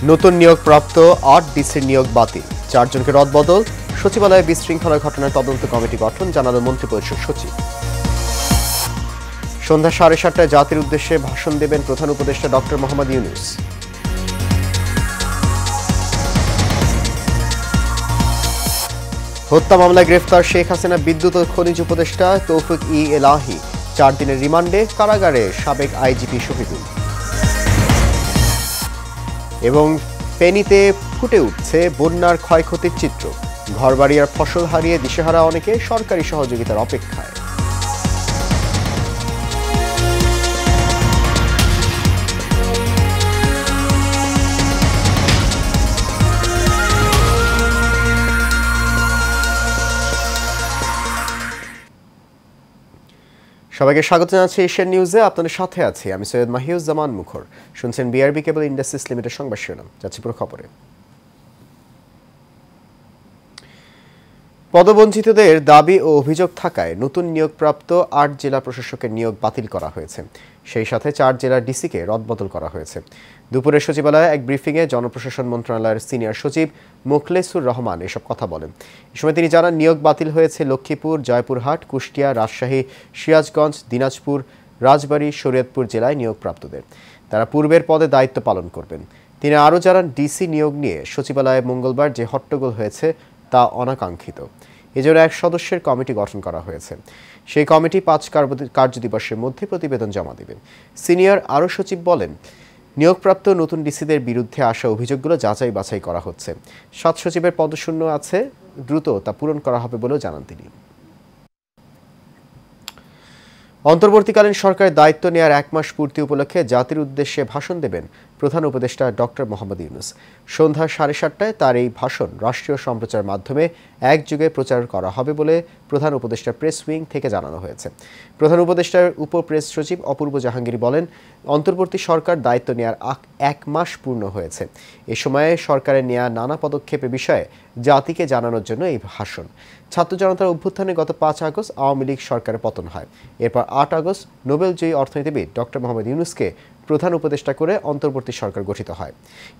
নতুন নিয়োগপ্রাপ্ত ৮ ডিসির নিয়োগ বাতিল, ৪ জনকে রদবদল। সচিবালয়ে বিশৃঙ্খলা ঘটনার তদন্ত কমিটি গঠন, জানালো মন্ত্রিপরিষদ সচিব। সন্ধ্যা ৭:৩০টায় জাতির উদ্দেশ্যে ভাষণ দেবেন প্রধান উপদেষ্টা ডক্টর মোহাম্মদ ইউনূস। হত্যা মামলায় গ্রেফতার শেখ হাসিনা বিদ্যুৎ ও খনিজ উপদেষ্টা তৌফিক এলাহী ৪ দিনের রিমান্ডে কারাগারে সাবেক আইজিপি শহীদুল। এবং ফেনীতে ফুটে উঠছে বন্যার ক্ষয়ক্ষতির চিত্র, ঘরবাড়ি আর ফসল হারিয়ে দিশেহারা অনেকে, সরকারি সহযোগিতার অপেক্ষায়। সবাইকে স্বাগত জানাচ্ছি এশিয়ান নিউজে। আপনাদের সাথে আছি আমি সৈয়দ মাহিউজ্জামান মুখর। শুনছেন বিআরবি কেবল ইন্ডাস্ট্রিজ লিমিটেড সংবাদ শিরোনাম। যাচ্ছি পুরো খবরে। পদবঞ্চিতদের দাবি ও অভিযোগ থাকায় নতুন নিয়োগপ্রাপ্ত ৮ জেলা প্রশাসকের নিয়োগ বাতিল করা হয়েছে। সেই সাথে ৪ জেলার ডিসিকে রদবদল করা হয়েছে। দুপুরে সচিবালয়ে এক ব্রিফিংয়ে জনপ্রশাসন মন্ত্রণালয়ের সিনিয়র সচিব মোখলেসুর রহমান এসব কথা বলেন। এ সময় তিনি জানান, নিয়োগ বাতিল হয়েছে লক্ষ্মীপুর, জয়পুরহাট, কুষ্টিয়া, রাজশাহী, সিরাজগঞ্জ, দিনাজপুর, রাজবাড়ী, শরীয়তপুর জেলায় নিয়োগপ্রাপ্তদের। তারা পূর্বের পদে দায়িত্ব পালন করবেন। তিনি আরও জানান, ডিসি নিয়োগ নিয়ে সচিবালয়ে মঙ্গলবার যে হট্টগোল হয়েছে তা অনাকাঙ্ক্ষিত। এজন্য এক সদস্যের কমিটি গঠন করা হয়েছে। সেই কমিটি ৫ কার্যদিবসের মধ্যে প্রতিবেদন জমা দেবেন। সিনিয়র আরও সচিব বলেন, নিয়োগপ্রাপ্ত নতুন ডিসিদের বিরুদ্ধে আসা অভিযোগগুলো যাচাই বাছাই করা হচ্ছে। ৭ সচিবের পদশূন্য আছে, দ্রুত তা পূরণ করা হবে বলেও জানান তিনি। অন্তর্বর্তীকালীন সরকারের দায়িত্ব নেওয়ার ১ মাস পূর্তি উপলক্ষে জাতির উদ্দেশ্যে ভাষণ দেবেন প্রধান উপদেষ্টা ডক্টর মোহাম্মদ ইউনূস। সন্ধ্যা ৭:৩০টায় তার এই ভাষণ রাষ্ট্রীয় সম্প্রচার মাধ্যমে একযোগে প্রচার করা হবে বলে প্রধান উপদেষ্টা প্রেস উইং থেকে জানানো হয়েছে। প্রধান উপদেষ্টার উপ প্রেস সচিব অপূর্ব জাহাঙ্গীর বলেন, অন্তর্বর্তী সরকার দায়িত্ব নেওয়ার ১ মাস পূর্ণ হয়েছে। এ সময়ে সরকারের নেওয়া নানা পদক্ষেপের বিষয়ে জাতিকে জানানোর জন্য এই ভাষণ। ছাত্র জনতার অভ্যুত্থানে গত ৫ আগস্ট আওয়ামী লীগ সরকারের পতন হয়। এরপর ৮ আগস্ট নোবেলজয়ী অর্থনীতিবিদ ডক্টর মোহাম্মদ ইউনূসকে প্রধান উপদেষ্টা করে অন্তর্বর্তী সরকার গঠিত হয়।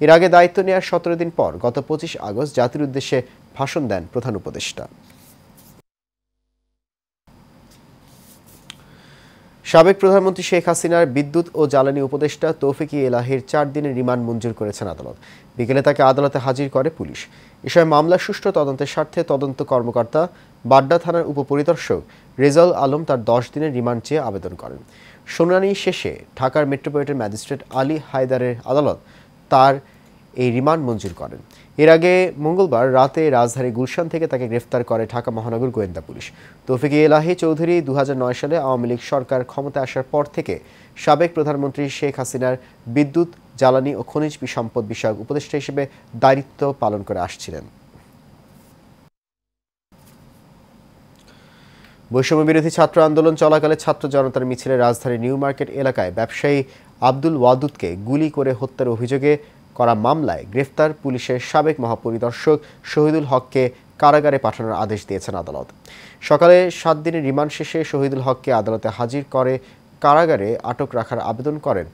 এর আগে দায়িত্ব নেওয়ার ১৭ দিন পর গত ২৫ আগস্ট জাতির উদ্দেশ্যে ভাষণ দেন প্রধান উপদেষ্টা। সাবেক প্রধানমন্ত্রী শেখ হাসিনার বিদ্যুৎ ও জ্বালানি উপদেষ্টা তৌফিক এলাহীর ৪ দিনের রিমান্ড মঞ্জুর করেছেন আদালত। বিকেলে তাকে আদালতে হাজির করে পুলিশ। এসময় মামলার সুষ্ঠু তদন্তের স্বার্থে তদন্ত কর্মকর্তা বাড্ডা থানার উপপরিদর্শক রেজাউল আলম তার ১০ দিনের রিমান্ড চেয়ে আবেদন করেন। শুনানি শেষে ঢাকার মেট্রোপলিটন ম্যাজিস্ট্রেট আলী হায়দারের আদালত তার এই রিমান্ড মঞ্জুর করেন। এর আগে মঙ্গলবার রাতে রাজধানী গুলশান থেকে তাকে গ্রেফতার করে ঢাকা মহানগর গোয়েন্দা পুলিশ। তৌফিক এলাহী চৌধুরী ২০০৯ সালে আওয়ামী লীগ সরকার ক্ষমতায় আসার পর থেকে সাবেক প্রধানমন্ত্রী শেখ হাসিনার বিদ্যুৎ, জ্বালানি ও খনিজ সম্পদ বিষয়ক উপদেষ্টা হিসেবে দায়িত্ব পালন করে আসছিলেন। বৈষম্য বিরোধী ছাত্র আন্দোলন চলাকালে ছাত্র জনতার মিছিলে রাজধানীর নিউ মার্কেট এলাকায় ব্যবসায়ী আব্দুল ওয়াদুদকে গুলি করে হত্যার অভিযোগে করা মামলায় গ্রেফতার পুলিশের সাবেক মহাপরিদর্শক শহীদুল হককে কারাগারে পাঠানোর আদেশ দিয়েছেন আদালত। সকালে ৭ দিনের রিমান্ড শেষে শহীদুল হককে আদালতে হাজির করে কারাগারে আটক রাখার আবেদন করেন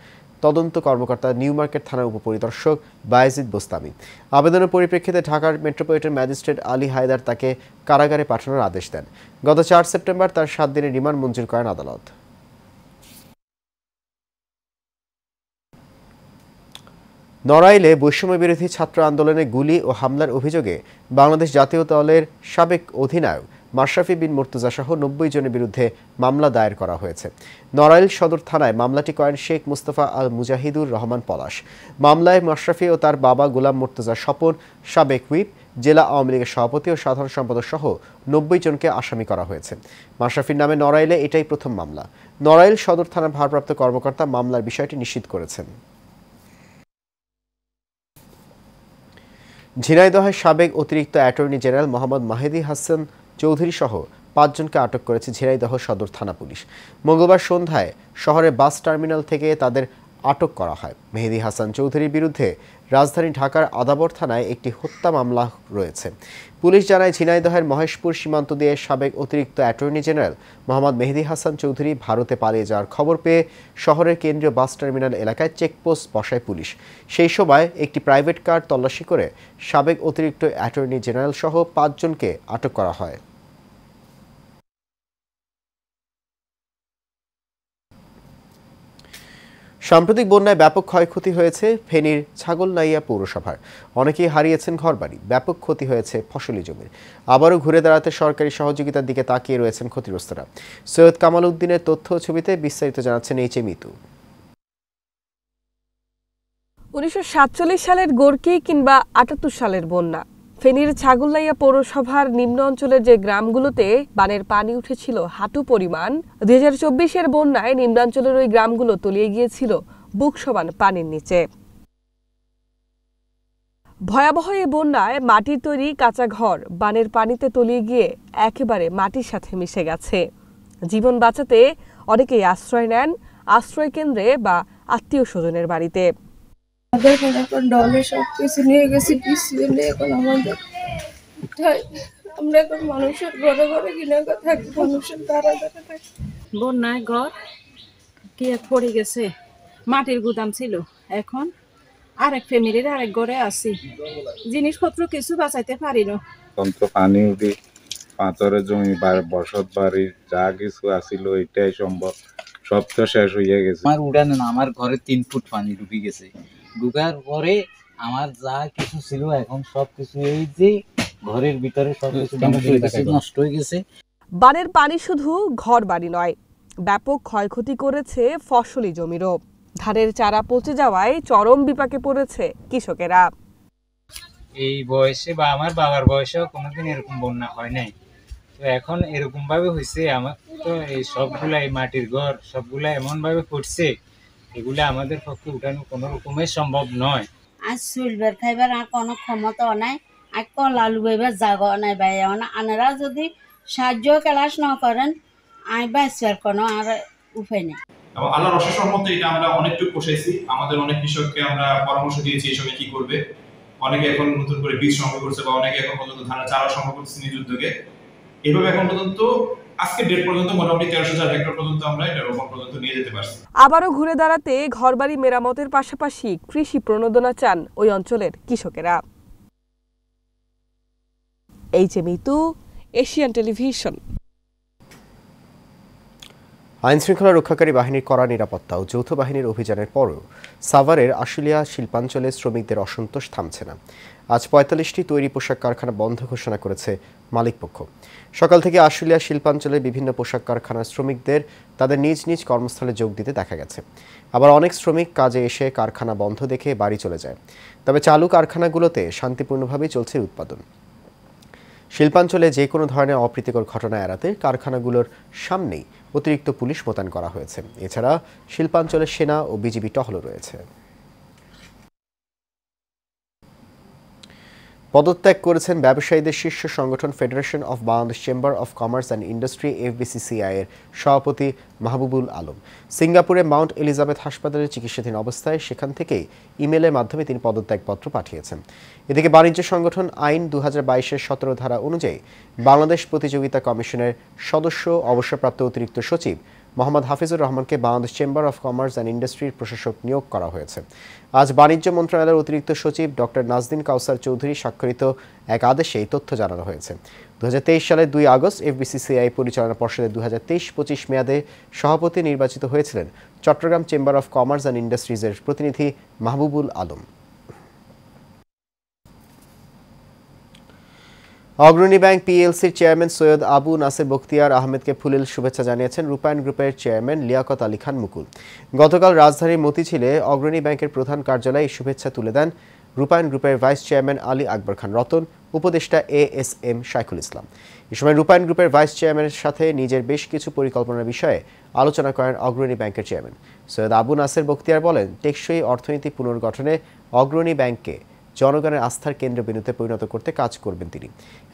তদন্ত কর্মকর্তা নিউ মার্কেট থানার উপপরিদর্শক বায়েজিদ বোস্তামি। আবেদনের পরিপ্রেক্ষিতে ঢাকার মেট্রোপলিটন ম্যাজিস্ট্রেট আলী হায়দার তাকে কারাগারে পাঠানোর আদেশ দেন। গত ৪ সেপ্টেম্বর তার ৭ দিনের রিমান্ড মঞ্জুর করেন আদালত। নড়াইলে বৈষম্য বিরোধী ছাত্র আন্দোলনে গুলি ও হামলার অভিযোগে বাংলাদেশ জাতীয় দলের সাবেক অধিনায়ক মাশরাফি বিন মুর্তজা সহ ৯০ জনের বিরুদ্ধে মামলা দায়ের করা হয়েছে। নড়াইল সদর থানায় মামলাটি করেন শেখ মুস্তাফা আল মুজাহিদুর রহমান পলাশ। মামলায় মাশরাফি ও তার বাবা গোলাম মুর্তজা স্বপন, সাবেক হুইপ, জেলা আওয়ামী লীগের সভাপতি ও সাধারণ সম্পাদক সহ ৯০ জনকে আসামি করা হয়েছে। মাশরাফির নামে নড়াইলে এটাই প্রথম মামলা। নড়াইল সদর থানার ভারপ্রাপ্ত কর্মকর্তা মামলার বিষয়টি নিশ্চিত করেছেন। ঝিনাইদহের সাবেক অতিরিক্ত অ্যাটর্নি জেনারেল মোহাম্মদ মাহেদী হাসান চৌধুরী সহ ৫ জনকে আটক করেছে ঝিনাইদহ সদর থানা পুলিশ। মঙ্গলবার সন্ধ্যায় শহরের বাস টার্মিনাল থেকে তাদের আটক করা হয়। মেহেদী হাসান চৌধুরীর বিরুদ্ধে রাজধানী ঢাকার আদাবর থানায় একটি হত্যা মামলা রয়েছে। পুলিশ জানায় ঝিনাইদহের মহেশপুর সীমান্ত দিয়ে সাবেক অতিরিক্ত অ্যাটর্নি জেনারেল মোহাম্মদ মেহেদী হাসান চৌধুরী ভারতে পালিয়ে যাওয়ার খবর পেয়ে শহরের কেন্দ্রীয় বাস টার্মিনাল এলাকায় চেকপোস্ট বসায় পুলিশ। সেই সময় একটি প্রাইভেট কার তল্লাশি করে সাবেক অতিরিক্ত অ্যাটর্নি জেনারেল সহ ৫ জনকে আটক করা হয়। সাম্প্রতিক বন্যায় ব্যাপক ক্ষয়ক্ষতি হয়েছে ফেনীর ছাগলনাইয়া পৌরসভার। অনেকেই হারিয়েছেন ঘরবাড়ি, ব্যাপক ক্ষতি হয়েছে ফসলি জমির। আবারও ঘুরে দাঁড়াতে সরকারি সহযোগিতার দিকে তাকিয়ে রয়েছেন ক্ষতিগ্রস্তরা। সৈয়দ কামাল উদ্দিনের তথ্য ছবিতে বিস্তারিত জানাচ্ছেন এইচ এ মিতু। 1947 সালের গোর্কি কিংবা 78 সালের বন্যা, ফেনীর ছাগলনাইয়া পৌরসভার নিম্ন অঞ্চলের যে গ্রামগুলোতে বানের পানি উঠেছিল হাঁটু পরিমাণ, 2024-এর বন্যায় নিম্নাঞ্চলের ওই গ্রামগুলো তলিয়ে গিয়েছিল বুক সমান পানির নিচে। ভয়াবহ এই বন্যায় মাটির তৈরি কাঁচা ঘর বানের পানিতে তলিয়ে গিয়ে একেবারে মাটির সাথে মিশে গেছে। জীবন বাঁচাতে অনেকেই আশ্রয় নেন আশ্রয় কেন্দ্রে বা আত্মীয় স্বজনের বাড়িতে। এখন ডলে সবকিছু নিয়ে গেছি, পিছিয়ে নিয়ে এখন আমাদের আমরা এখন মানুষের ঘরে ঘরে কিনে থাকি, মানুষের দ্বারা দ্বারা থাকি। বন্যায় ঘর কি পড়ে গেছে, মাটির গুদাম ছিল, এখন আরেক ফ্যামিলির আরেক ঘরে আছি, জিনিসপত্র কিছু বাঁচাইতে পারি না। পানি উঠে পাথরের জমি, বসত বাড়ি যা কিছু আসিল এটাই সম্ভব সব তো শেষ হয়ে গেছে। আমার উড়ানে না, আমার ঘরে 3 ফুট পানি ঢুকে গেছে। ঢুকার পরে আমার যা কিছু ছিল এখন সবকিছু এই যে ঘরের ভিতরে সবকিছু নষ্ট হয়ে গেছে। বানের পানি শুধু ঘর বাড়ি নয়, ব্যাপক ক্ষয়ক্ষতি করেছে ফসলি জমিরও। ধানের চারা পচে যাওয়ায় চরম বিপাকে পড়েছে কৃষকেরা। এই বয়সে বা আমার বাবার বয়সেও কোনোদিন এরকম বন্যা হয় নাই, তো এখন এরকম ভাবে হয়েছে। আমার তো এই সবগুলাই মাটির ঘর সবগুলা এমন ভাবে পড়ছে, এগুলা আমাদের পক্ষে উঠানো কোনো রকমের সম্ভব নয়। আজ চুলবার খাইবার আর কোনো ক্ষমতা নাই, আর কলা লুবাইবার জায়গা নাই ভাই। আনারা যদি সাহায্য ক্লাস না করেন আই বাইসার কোনো আর উপায় নেই। আল্লাহর অশেষ রহমতে এটা আমরা অনেকটুকু পোষাইছি। আমাদের অনেক কৃষককে আমরা পরামর্শ দিয়েছি এই সময় কি করবে। অনেকে এখন নতুন করে বীজ সংগ্রহ করছে বা অনেকে এখন পর্যন্ত ধানের চারা সংগ্রহ করছে নিজ উদ্যোগে। এইভাবে এখন পর্যন্ত আজকে ডেট পর্যন্ত মোটামুটি 13,000 হেক্টর পর্যন্ত আমরা এটা রোপণ পর্যন্ত নিয়ে যেতে পারছি। আবারও ঘুরে দাঁড়াতে ঘরবাড়ি মেরামতের পাশাপাশি কৃষি প্রণোদনা চান ওই অঞ্চলের কৃষকেরা। H A Mitu, Asian television. আইনশৃঙ্খলা রক্ষাকারী বাহিনীর কড়া নিরাপত্তা ও যৌথ বাহিনীর অভিযানের পরও সাভারের আশুলিয়া শিল্পাঞ্চলে শ্রমিকদের অসন্তোষ থামছে না। আজ ৪৫টি তৈরি পোশাক কারখানা বন্ধ ঘোষণা করেছে মালিকপক্ষ। সকাল থেকে আশুলিয়া শিল্পাঞ্চলের বিভিন্ন পোশাক কারখানার শ্রমিকদের তাদের নিজ নিজ কর্মস্থলে যোগ দিতে দেখা গেছে। আবার অনেক শ্রমিক কাজে এসে কারখানা বন্ধ দেখে বাড়ি চলে যায়। তবে চালু কারখানাগুলোতে শান্তিপূর্ণভাবেই চলছে উৎপাদন। শিল্পাঞ্চলে যে কোনো ধরনের অপ্রীতিকর ঘটনা এড়াতে কারখানাগুলোর সামনেই অতিরিক্ত পুলিশ মোতায়েন করা হয়েছে। এছাড়া শিল্পাঞ্চলে সেনা ও বিজিবি টহলও রয়েছে। পদত্যাগ করেছেন ব্যবসায়ীদের শীর্ষ সংগঠন federation of Bangladesh chamber of commerce and industry FBCCI এর সভাপতি মাহবুবুল আলম। সিঙ্গাপুরে মাউন্ট এলিজাবেথ হাসপাতালে চিকিৎসাধীন অবস্থায় সেখান থেকেই ইমেলের মাধ্যমে তিনি পদত্যাগপত্র পাঠিয়েছেন। এদিকে বাণিজ্য সংগঠন আইন 2022-এর 17 ধারা অনুযায়ী বাংলাদেশ প্রতিযোগিতা কমিশনের সদস্য অবসরপ্রাপ্ত অতিরিক্ত সচিব মোহাম্মদ হাফিজুর রহমানকে Bangladesh chamber of commerce and ইন্ডাস্ট্রির প্রশাসক নিয়োগ করা হয়েছে। আজ বাণিজ্য মন্ত্রণালয়ের অতিরিক্ত সচিব ডক্টর নাজদিন কাউসার চৌধুরী স্বাক্ষরিত এক আদেশে এই তথ্য জানানো হয়েছে। 2023 সালের 2 আগস্ট FBCCI পরিচালনা পর্ষদের 2023-25 মেয়াদে সভাপতি নির্বাচিত হয়েছিলেন Chattogram chamber of commerce and ইন্ডাস্ট্রিজের প্রতিনিধি মাহবুবুল আলম। অগ্রণী ব্যাংক PLCর চেয়ারম্যান সৈয়দ আবু নাসের বখতিয়ার আহমেদকে ফুলেল শুভেচ্ছা জানিয়েছেন রূপায়ণ গ্রুপের চেয়ারম্যান লিয়াকত আলী খান মুকুল। গতকাল রাজধানীর মতিঝিলে অগ্রণী ব্যাংকের প্রধান কার্যালয়ে শুভেচ্ছা তুলে দেন রূপায়ণ গ্রুপের ভাইস চেয়ারম্যান আলী আকবর খান রতন, উপদেষ্টা ASM শাইখুল ইসলাম। এ সময় রূপায়ণ গ্রুপের ভাইস চেয়ারম্যানের সাথে নিজের বেশ কিছু পরিকল্পনার বিষয়ে আলোচনা করেন অগ্রণী ব্যাংকের চেয়ারম্যান। সৈয়দ আবু নাসের বখতিয়ার বলেন, টেকসই অর্থনীতি পুনর্গঠনে অগ্রণী ব্যাংককে জনগণের আস্থার কেন্দ্রবিন্দুতে পরিণত করতে কাজ করবেন তিনি।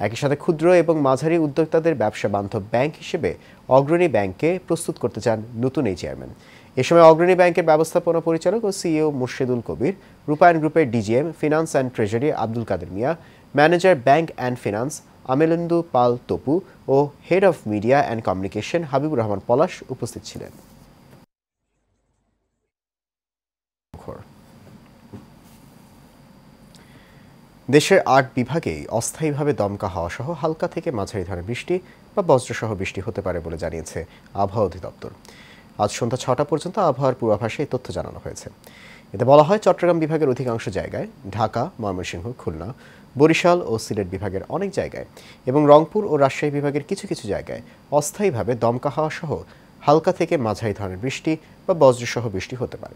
একই সাথে ক্ষুদ্র এবং মাঝারি উদ্যোক্তাদের ব্যবসা বান্ধব ব্যাংক হিসেবে অগ্রণী ব্যাংককে প্রস্তুত করতে চান নতুন এই চেয়ারম্যান। এ সময় অগ্রণী ব্যাংকের ব্যবস্থাপনা পরিচালক ও সিইও মুর্শেদুল কবির, রূপায়ণ গ্রুপের DGM finance and treasury Abdul Kader Mia, manager bank and finance Amelendu Pal Tapu ও head of media and communication Habibur Rahman Palash উপস্থিত ছিলেন। দেশের ৮ বিভাগেই অস্থায়ীভাবে দমকা হাওয়া সহ হালকা থেকে মাঝারি ধরনের বৃষ্টি বা বজ্রসহ বৃষ্টি হতে পারে বলে জানিয়েছে আবহাওয়া অধিদপ্তর। আজ সন্ধ্যা ৬টা পর্যন্ত আবহাওয়ার পূর্বাভাসে এই তথ্য জানানো হয়েছে। এতে বলা হয়, চট্টগ্রাম বিভাগের অধিকাংশ জায়গায়, ঢাকা, ময়মনসিংহ, খুলনা, বরিশাল ও সিলেট বিভাগের অনেক জায়গায় এবং রংপুর ও রাজশাহী বিভাগের কিছু কিছু জায়গায় অস্থায়ীভাবে দমকা হাওয়া সহ হালকা থেকে মাঝারি ধরনের বৃষ্টি বা বজ্রসহ বৃষ্টি হতে পারে।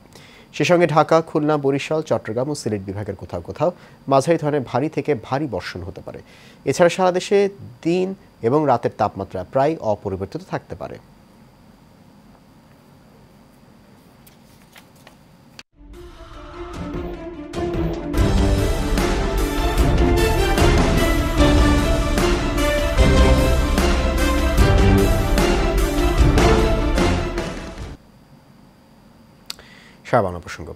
সে সঙ্গে ঢাকা, খুলনা, বরিশাল, চট্টগ্রাম ও সিলেট বিভাগের কোথাও কোথাও মাঝারি ধরনের ভারী থেকে ভারী বর্ষণ হতে পারে। এছাড়া সারা দেশে দিন এবং রাতের তাপমাত্রা প্রায় অপরিবর্তিত থাকতে পারে। সাবানো প্রসঙ্গ।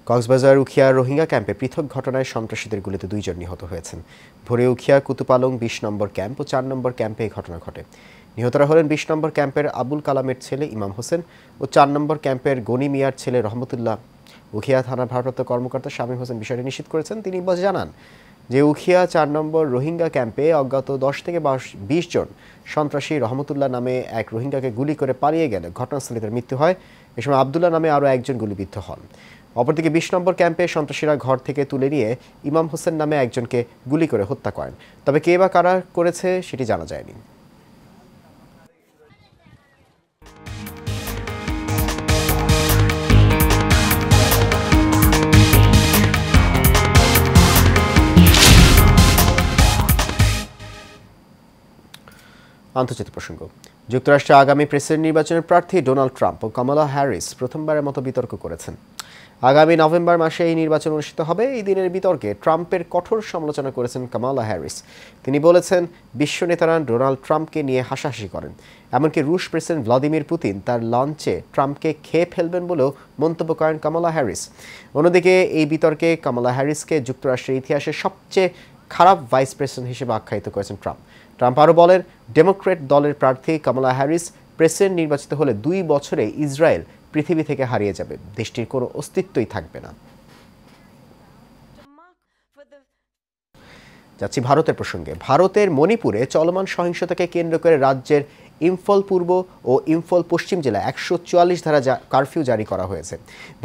কক্সবাজার উখিয়া রোহিঙ্গা ক্যাম্পে পৃথক ঘটনায় সন্ত্রাসীদের গুলিতে 2 জন নিহত হয়েছেন। ভোরে উখিয়া কুতুপালং 20 নম্বর ক্যাম্প ও 4 নম্বর ক্যাম্পে এই ঘটনা ঘটে। নিহতরা হলেন 20 নম্বর ক্যাম্পের আবুল কালামের ছেলে ইমাম হোসেন ও 4 নম্বর ক্যাম্পের গনি মিয়ার ছেলে রহমতুল্লাহ। উখিয়া থানার ভারপ্রাপ্ত কর্মকর্তা শামীম হোসেন বিষয়টি নিশ্চিত করেছেন। তিনি জানান যে উখিয়া 4 নম্বর রোহিঙ্গা ক্যাম্পে অজ্ঞাত 10 থেকে 20 জন সন্ত্রাসী রহমতুল্লাহ নামে এক রোহিঙ্গাকে গুলি করে পালিয়ে গেলে ঘটনাস্থলে তার মৃত্যু হয়। এ সময় আবদুল্লাহ নামে আরও একজন গুলিবিদ্ধ হন। অপরদিকে 20 নম্বর ক্যাম্পে সন্ত্রাসীরা ঘর থেকে তুলে নিয়ে ইমাম হোসেন নামে একজনকে গুলি করে হত্যা করেন। তবে কে বা কারা করেছে সেটি জানা যায়নি। আন্তর্জাতিক প্রসঙ্গ। যুক্তরাষ্ট্রে আগামী প্রেসিডেন্ট নির্বাচনের প্রার্থী ডোনাল্ড ট্রাম্প ও কামালা হ্যারিস প্রথমবারের মতো বিতর্ক করেছেন। আগামী নভেম্বর মাসে এই নির্বাচন অনুষ্ঠিত হবে। এই দিনের বিতর্কে ট্রাম্পের কঠোর সমালোচনা করেছেন কামালা হ্যারিস। তিনি বলেছেন, বিশ্ব নেতারা ডোনাল্ড ট্রাম্পকে নিয়ে হাসাহাসি করেন। এমনকি রুশ প্রেসিডেন্ট ভ্লাদিমির পুতিন তার লঞ্চে ট্রাম্পকে খেয়ে ফেলবেন বলেও মন্তব্য করেন কামালা হ্যারিস। অন্যদিকে এই বিতর্কে কামালা হ্যারিসকে যুক্তরাষ্ট্রের ইতিহাসে সবচেয়ে খারাপ ভাইস প্রেসিডেন্ট হিসেবে আখ্যায়িত করেছেন ট্রাম্প। ট্রাম্প আরও বলেন, ডেমোক্র্যাট দলের প্রার্থী কামালা হ্যারিস প্রেসিডেন্ট নির্বাচিত হলে 2 বছরে ইসরায়েল পৃথিবী থেকে হারিয়ে যাবে, দেশটির কোনো অস্তিত্বই থাকবে না। যাচ্ছি ভারতের প্রসঙ্গে। ভারতের মণিপুরে চলমান সহিংসতাকে কেন্দ্র করে রাজ্যের ইম্ফল পূর্ব ও ইম্ফল পশ্চিম জেলায় 144 ধারা কারফিউ জারি করা হয়েছে।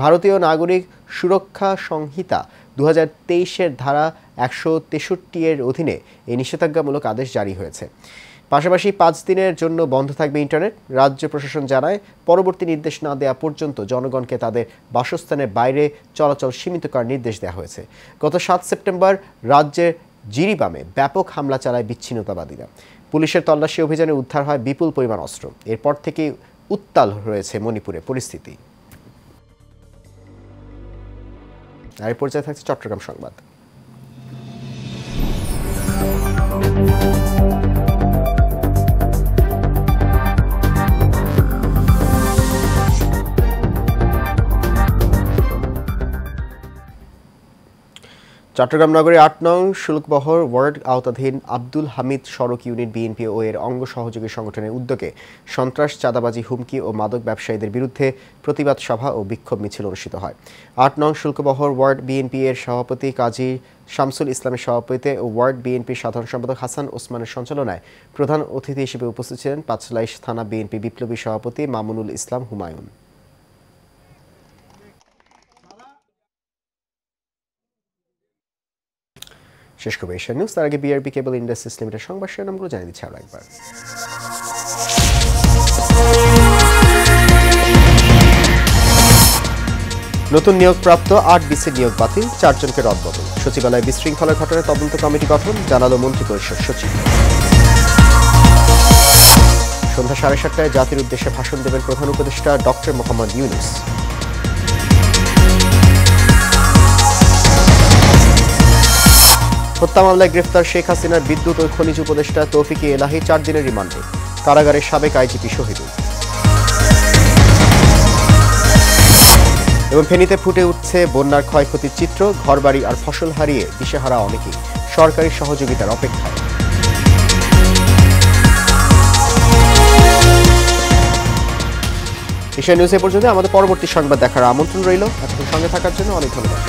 ভারতীয় নাগরিক সুরক্ষা সংহিতা 2023-এর ধারা 163 এর অধীনে এই নিষেধাজ্ঞামূলক আদেশ জারি হয়েছে। পাশাপাশি 5 দিনের জন্য বন্ধ থাকবে ইন্টারনেট। রাজ্য প্রশাসন জানায়, পরবর্তী নির্দেশ না দেওয়া পর্যন্ত জনগণকে তাদের বাসস্থানের বাইরে চলাচল সীমিত করার নির্দেশ দেওয়া হয়েছে। গত 7 সেপ্টেম্বর রাজ্যের জিরিবামে ব্যাপক হামলা চালায় বিচ্ছিন্নতাবাদীরা। পুলিশের তল্লাশি অভিযানে উদ্ধার হয় বিপুল পরিমাণ অস্ত্র। এরপর থেকেই উত্তাল রয়েছে মণিপুরে পরিস্থিতি। আর এই পর্যায়ে থাকছে চট্টগ্রাম সংবাদ। চট্টগ্রাম নগরের 8 নং শুল্কবহর ওয়ার্ড আওতাধীন আব্দুল হামিদ সড়ক ইউনিট বিএনপি ও এর অঙ্গ সহযোগী সংগঠনের উদ্যোগে সন্ত্রাস, চাঁদাবাজি, হুমকি ও মাদক ব্যবসায়ীদের বিরুদ্ধে প্রতিবাদ সভা ও বিক্ষোভ মিছিল অনুষ্ঠিত হয়। 8 নং শুল্কবহর ওয়ার্ড বিএনপি এর সভাপতি কাজী শামসুল ইসলামের সভাপতিত্বে ও ওয়ার্ড বিএনপির সাধারণ সম্পাদক হাসান ওসমানের সঞ্চালনায় প্রধান অতিথি হিসেবে উপস্থিত ছিলেন পাঁচলাইশ থানা বিএনপি বিপ্লবী সভাপতি মামুনুল ইসলাম হুমায়ুন। শেষ করবে এশিয়া নিউজ। তার আগে বিআরবি কেবল ইন্ডাস্ট্রিজ লিমিটেড সংবাদ শিরোনামগুলো জানিয়ে দিচ্ছি আরও একবার। নতুন নিয়োগপ্রাপ্ত 8 বিসি নিয়োগ বাতিল, 4 জনকে রদবদল। সচিবালয়ে বিশৃঙ্খলার ঘটনায় তদন্ত কমিটি গঠন, জানালো মন্ত্রিপরিষদ সচিব। সন্ধ্যা 7:30টায় জাতির উদ্দেশ্যে ভাষণ দেবেন প্রধান উপদেষ্টা ডক্টর মোহাম্মদ ইউনূস। হত্যা মামলায় গ্রেফতার শেখ হাসিনার বিদ্যুৎ ও খনিজ উপদেষ্টা তৌফিক-ই এলাহী 4 দিনের রিমান্ডে, কারাগারের সাবেক আইজিপি শহীদুল। এবং ফেনীতে ফুটে উঠছে বন্যার ক্ষয়ক্ষতির চিত্র, ঘরবাড়ি আর ফসল হারিয়ে দিশেহারা অনেকেই, সরকারি সহযোগিতার অপেক্ষায়। এশিয়া নিউজ এ পর্যন্ত। আমাদের পরবর্তী সংবাদ দেখার আমন্ত্রণ রইল। এতক্ষণ সঙ্গে থাকার জন্য অনেক ধন্যবাদ।